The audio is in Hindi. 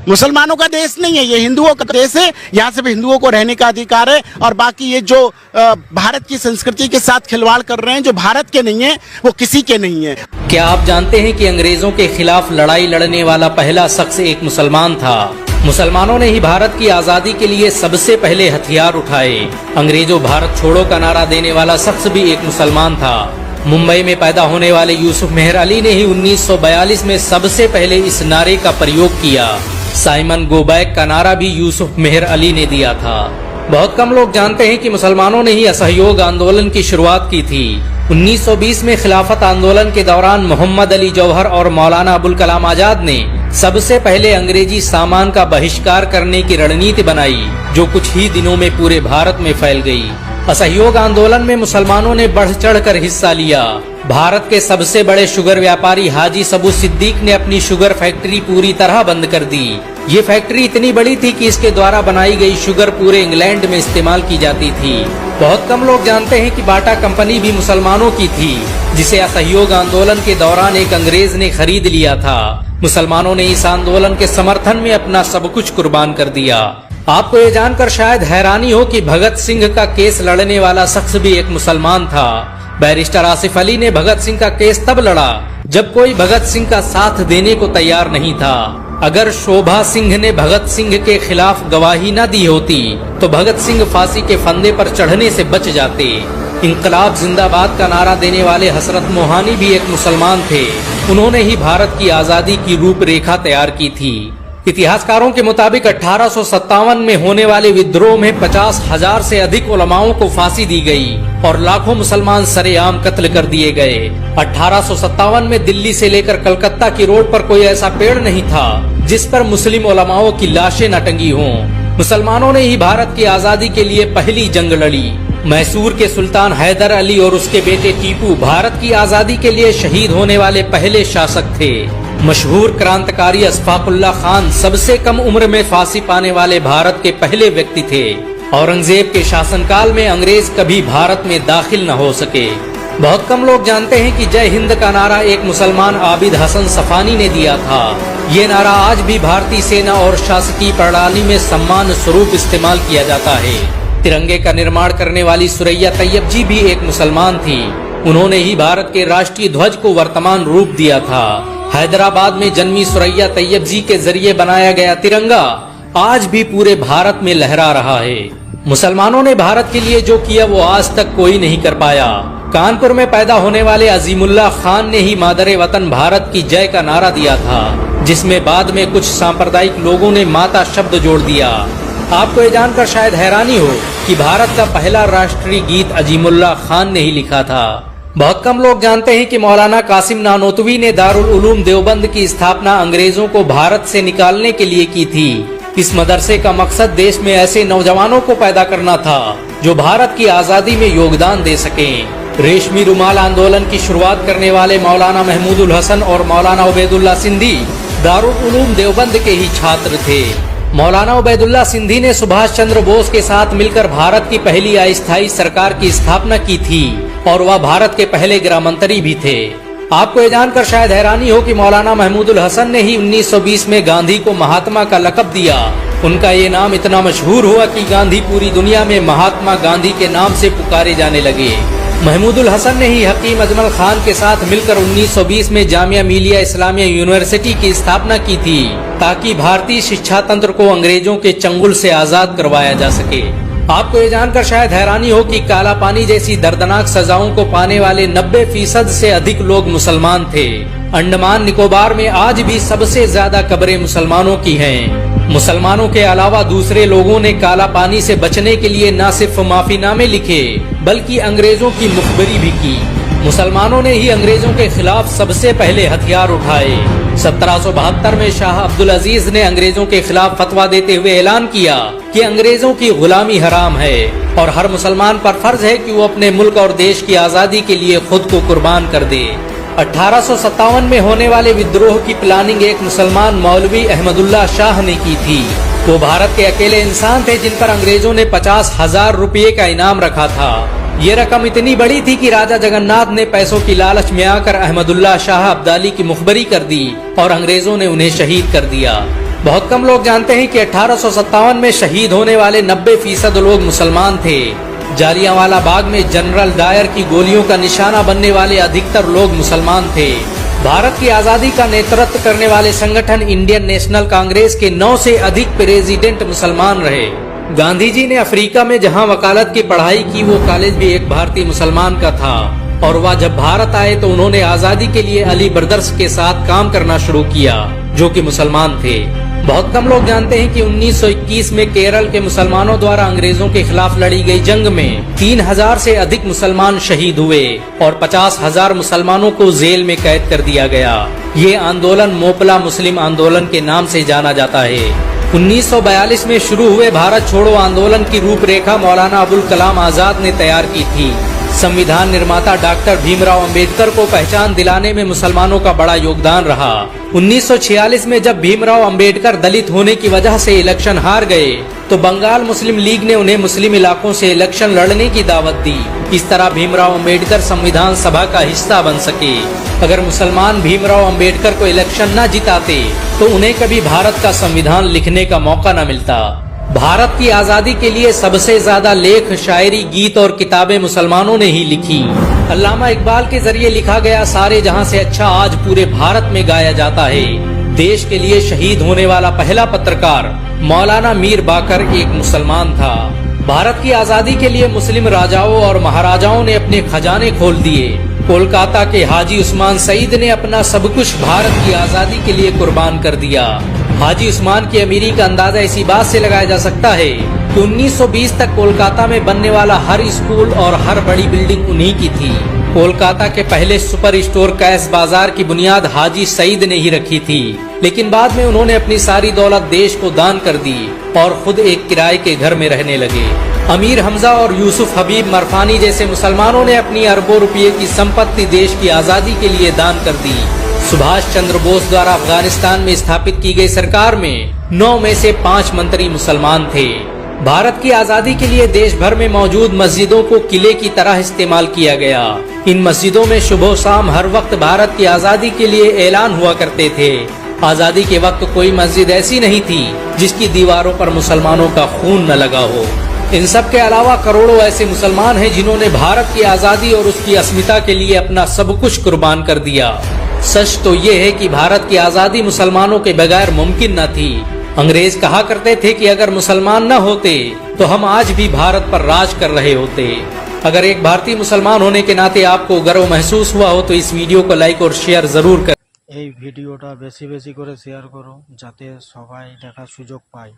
मुसलमानों का देश नहीं है, ये हिंदुओं का देश है। यहाँ सिर्फ हिंदुओं को रहने का अधिकार है, और बाकी ये जो भारत की संस्कृति के साथ खिलवाड़ कर रहे हैं, जो भारत के नहीं है वो किसी के नहीं है। क्या आप जानते हैं कि अंग्रेजों के खिलाफ लड़ाई लड़ने वाला पहला शख्स एक मुसलमान था? मुसलमानों ने ही भारत की आजादी के लिए सबसे पहले हथियार उठाए। अंग्रेजों भारत छोड़ो का नारा देने वाला शख्स भी एक मुसलमान था। मुंबई में पैदा होने वाले यूसुफ मेहर अली ने ही 1942 में सबसे पहले इस नारे का प्रयोग किया। साइमन गो बैक का नारा भी यूसुफ मेहर अली ने दिया था। बहुत कम लोग जानते हैं कि मुसलमानों ने ही असहयोग आंदोलन की शुरुआत की थी। 1920 में खिलाफत आंदोलन के दौरान मोहम्मद अली जौहर और मौलाना अबुल कलाम आजाद ने सबसे पहले अंग्रेजी सामान का बहिष्कार करने की रणनीति बनाई, जो कुछ ही दिनों में पूरे भारत में फैल गई। असहयोग आंदोलन में मुसलमानों ने बढ़ चढ़कर हिस्सा लिया। भारत के सबसे बड़े शुगर व्यापारी हाजी सबू सिद्दीक ने अपनी शुगर फैक्ट्री पूरी तरह बंद कर दी। ये फैक्ट्री इतनी बड़ी थी कि इसके द्वारा बनाई गई शुगर पूरे इंग्लैंड में इस्तेमाल की जाती थी। बहुत कम लोग जानते हैं कि बाटा कंपनी भी मुसलमानों की थी, जिसे असहयोग आंदोलन के दौरान एक अंग्रेज ने खरीद लिया था। मुसलमानों ने इस आंदोलन के समर्थन में अपना सब कुछ कुर्बान कर दिया। आपको ये जानकर शायद हैरानी हो कि भगत सिंह का केस लड़ने वाला शख्स भी एक मुसलमान था। बैरिस्टर आसिफ अली ने भगत सिंह का केस तब लड़ा जब कोई भगत सिंह का साथ देने को तैयार नहीं था। अगर शोभा सिंह ने भगत सिंह के खिलाफ गवाही न दी होती तो भगत सिंह फांसी के फंदे पर चढ़ने से बच जाते। इंकलाब जिंदाबाद का नारा देने वाले हसरत मोहानी भी एक मुसलमान थे। उन्होंने ही भारत की आजादी की रूपरेखा तैयार की थी। इतिहासकारों के मुताबिक 1857 में होने वाले विद्रोह में 50,000 से अधिक उलमाओं को फांसी दी गई और लाखों मुसलमान सरेआम कत्ल कर दिए गए। 1857 में दिल्ली से लेकर कलकत्ता की रोड पर कोई ऐसा पेड़ नहीं था जिस पर मुस्लिम उलमाओं की लाशें न टंगी हों। मुसलमानों ने ही भारत की आजादी के लिए पहली जंग लड़ी। मैसूर के सुल्तान हैदर अली और उसके बेटे टीपू भारत की आजादी के लिए शहीद होने वाले पहले शासक थे। मशहूर क्रांतिकारी अशफाकुल्लाह खान सबसे कम उम्र में फांसी पाने वाले भारत के पहले व्यक्ति थे। औरंगजेब के शासनकाल में अंग्रेज कभी भारत में दाखिल न हो सके। बहुत कम लोग जानते हैं कि जय हिंद का नारा एक मुसलमान आबिद हसन सफानी ने दिया था। ये नारा आज भी भारतीय सेना और शासकीय प्रणाली में सम्मान स्वरूप इस्तेमाल किया जाता है। तिरंगे का निर्माण करने वाली सुरैया तैयब जी भी एक मुसलमान थी। उन्होंने ही भारत के राष्ट्रीय ध्वज को वर्तमान रूप दिया था। हैदराबाद में जन्मी सुरैया तैयब जी के जरिए बनाया गया तिरंगा आज भी पूरे भारत में लहरा रहा है। मुसलमानों ने भारत के लिए जो किया वो आज तक कोई नहीं कर पाया। कानपुर में पैदा होने वाले अजीमुल्लाह खान ने ही मादरे वतन भारत की जय का नारा दिया था, जिसमें बाद में कुछ सांप्रदायिक लोगों ने माता शब्द जोड़ दिया। आपको ये जानकर शायद हैरानी हो कि भारत का पहला राष्ट्रीय गीत अजीमुल्लाह खान ने ही लिखा था। बहुत कम लोग जानते हैं कि मौलाना कासिम नानोतवी ने दारुल उलूम देवबंद की स्थापना अंग्रेजों को भारत से निकालने के लिए की थी। इस मदरसे का मकसद देश में ऐसे नौजवानों को पैदा करना था जो भारत की आजादी में योगदान दे सकें। रेशमी रुमाल आंदोलन की शुरुआत करने वाले मौलाना महमूदुल हसन और मौलाना उबैदुल्ला सिंधी दारुल उलूम देवबंद के ही छात्र थे। मौलाना उबैदुल्ला सिंधी ने सुभाष चंद्र बोस के साथ मिलकर भारत की पहली अस्थायी सरकार की स्थापना की थी और वह भारत के पहले गृह मंत्री भी थे। आपको ये जानकर शायद हैरानी हो कि मौलाना महमूदुल हसन ने ही 1920 में गांधी को महात्मा का लक़ब दिया। उनका ये नाम इतना मशहूर हुआ कि गांधी पूरी दुनिया में महात्मा गांधी के नाम से पुकारे जाने लगे। महमूदुल हसन ने ही हकीम अजमल खान के साथ मिलकर 1920 में जामिया मिलिया इस्लामिया यूनिवर्सिटी की स्थापना की थी, ताकि भारतीय शिक्षा तंत्र को अंग्रेजों के चंगुल से आजाद करवाया जा सके। आपको ये जानकर शायद हैरानी हो कि काला पानी जैसी दर्दनाक सजाओं को पाने वाले 90% से अधिक लोग मुसलमान थे। अंडमान निकोबार में आज भी सबसे ज्यादा कब्रें मुसलमानों की हैं। मुसलमानों के अलावा दूसरे लोगों ने काला पानी से बचने के लिए न सिर्फ माफीनामे लिखे बल्कि अंग्रेजों की मुखबरी भी की। मुसलमानों ने ही अंग्रेजों के खिलाफ सबसे पहले हथियार उठाए। 1772 में शाह अब्दुल अजीज ने अंग्रेजों के खिलाफ फतवा देते हुए ऐलान किया कि अंग्रेजों की गुलामी हराम है और हर मुसलमान पर फर्ज है कि वो अपने मुल्क और देश की आजादी के लिए खुद को कुर्बान कर दे। 1857 में होने वाले विद्रोह की प्लानिंग एक मुसलमान मौलवी अहमदुल्लाह शाह ने की थी। वो भारत के अकेले इंसान थे जिन पर अंग्रेजों ने 50,000 रुपये का इनाम रखा था। ये रकम इतनी बड़ी थी कि राजा जगन्नाथ ने पैसों की लालच में आकर अहमदुल्लाह शाह अब्दाली की मुखबरी कर दी और अंग्रेजों ने उन्हें शहीद कर दिया। बहुत कम लोग जानते हैं कि 1857 में शहीद होने वाले 90% लोग मुसलमान थे। जालियांवाला बाग में जनरल डायर की गोलियों का निशाना बनने वाले अधिकतर लोग मुसलमान थे। भारत की आजादी का नेतृत्व करने वाले संगठन इंडियन नेशनल कांग्रेस के 9 से अधिक प्रेसिडेंट मुसलमान रहे। गांधी जी ने अफ्रीका में जहां वकालत की पढ़ाई की, वो कॉलेज भी एक भारतीय मुसलमान का था और वह जब भारत आए तो उन्होंने आजादी के लिए अली ब्रदर्स के साथ काम करना शुरू किया, जो कि मुसलमान थे। बहुत कम लोग जानते हैं कि 1921 में केरल के मुसलमानों द्वारा अंग्रेजों के खिलाफ लड़ी गई जंग में 3000 से अधिक मुसलमान शहीद हुए और 50,000 मुसलमानों को जेल में कैद कर दिया गया। ये आंदोलन मोपला मुस्लिम आंदोलन के नाम से जाना जाता है। 1942 में शुरू हुए भारत छोड़ो आंदोलन की रूपरेखा मौलाना अबुल कलाम आजाद ने तैयार की थी। संविधान निर्माता डॉक्टर भीमराव अंबेडकर को पहचान दिलाने में मुसलमानों का बड़ा योगदान रहा। 1946 में जब भीमराव अंबेडकर दलित होने की वजह से इलेक्शन हार गए तो बंगाल मुस्लिम लीग ने उन्हें मुस्लिम इलाकों से इलेक्शन लड़ने की दावत दी। इस तरह भीमराव अंबेडकर संविधान सभा का हिस्सा बन सके। अगर मुसलमान भीमराव अंबेडकर को इलेक्शन न जिताते तो उन्हें कभी भारत का संविधान लिखने का मौका न मिलता। भारत की आजादी के लिए सबसे ज्यादा लेख, शायरी, गीत और किताबें मुसलमानों ने ही लिखी। अल्लामा इकबाल के जरिए लिखा गया सारे जहां से अच्छा आज पूरे भारत में गाया जाता है। देश के लिए शहीद होने वाला पहला पत्रकार मौलाना मीर बाकर एक मुसलमान था। भारत की आजादी के लिए मुस्लिम राजाओं और महाराजाओं ने अपने खजाने खोल दिए। कोलकाता के हाजी उस्मान सईद ने अपना सब कुछ भारत की आजादी के लिए कुर्बान कर दिया। हाजी उस्मान की अमीरी का अंदाजा इसी बात से लगाया जा सकता है कि 1920 तक कोलकाता में बनने वाला हर स्कूल और हर बड़ी बिल्डिंग उन्हीं की थी। कोलकाता के पहले सुपर स्टोर कैश बाजार की बुनियाद हाजी सईद ने ही रखी थी, लेकिन बाद में उन्होंने अपनी सारी दौलत देश को दान कर दी और खुद एक किराए के घर में रहने लगे। अमीर हमजा और यूसुफ हबीब मरफानी जैसे मुसलमानों ने अपनी अरबों रुपये की संपत्ति देश की आजादी के लिए दान कर दी। सुभाष चंद्र बोस द्वारा अफगानिस्तान में स्थापित की गई सरकार में 9 में से 5 मंत्री मुसलमान थे। भारत की आजादी के लिए देश भर में मौजूद मस्जिदों को किले की तरह इस्तेमाल किया गया। इन मस्जिदों में सुबह शाम हर वक्त भारत की आजादी के लिए ऐलान हुआ करते थे। आजादी के वक्त कोई मस्जिद ऐसी नहीं थी जिसकी दीवारों पर मुसलमानों का खून न लगा हो। इन सब के अलावा करोड़ों ऐसे मुसलमान हैं जिन्होंने भारत की आजादी और उसकी अस्मिता के लिए अपना सब कुछ कुर्बान कर दिया। सच तो ये है कि भारत की आजादी मुसलमानों के बगैर मुमकिन न थी। अंग्रेज कहा करते थे कि अगर मुसलमान न होते तो हम आज भी भारत पर राज कर रहे होते। अगर एक भारतीय मुसलमान होने के नाते आपको गर्व महसूस हुआ हो तो इस वीडियो को लाइक और शेयर जरूर करें। এই ভিডিওটা বেশি বেশি করে শেয়ার করো যাতে সবাই দেখার সুযোগ পায়।